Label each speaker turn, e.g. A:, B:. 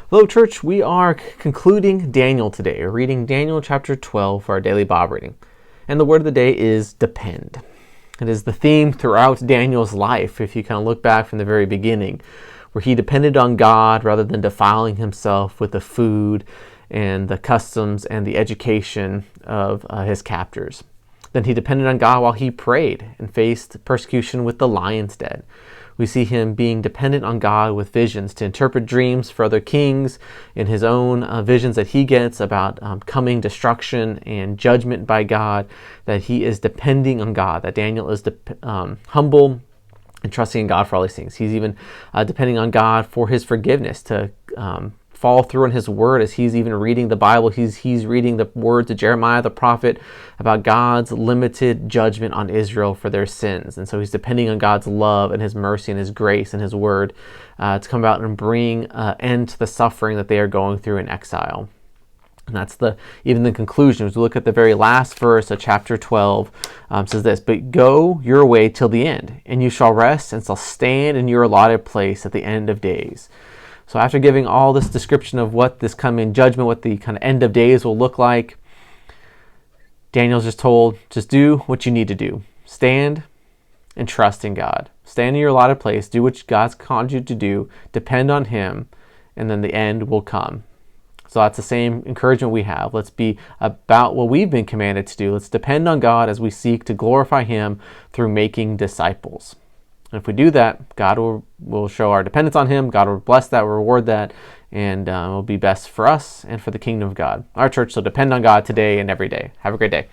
A: Hello, church. We are concluding Daniel today. We're reading Daniel chapter 12 for our daily Bible reading. And the word of the day is depend. It is the theme throughout Daniel's life, if you kind of look back from the very beginning, where he depended on God rather than defiling himself with the food and the customs and the education of his captors. Then he depended on God while he prayed and faced persecution with the lion's den. We see him being dependent on God with visions to interpret dreams for other kings, in his own visions that he gets about coming destruction and judgment by God, that he is depending on God, that Daniel is humble and trusting in God for all these things. He's even depending on God for his forgiveness, to follow through on his word as he's even reading the Bible. He's reading the words of Jeremiah the prophet about God's limited judgment on Israel for their sins. And so he's depending on God's love and his mercy and his grace and his word to come about and bring end to the suffering that they are going through in exile. And that's even the conclusion. As we look at the very last verse of chapter 12, says this: "But go your way till the end, and you shall rest and shall stand in your allotted place at the end of days." So after giving all this description of what this coming judgment, what the kind of end of days will look like, Daniel's just told, just do what you need to do. Stand and trust in God. Stand in your allotted place, do what God's called you to do, depend on him, and then the end will come. So that's the same encouragement we have. Let's be about what we've been commanded to do. Let's depend on God as we seek to glorify him through making disciples. And if we do that, God will show our dependence on him. God will bless that, will reward that, and it will be best for us and for the kingdom of God. Our church will depend on God today and every day. Have a great day.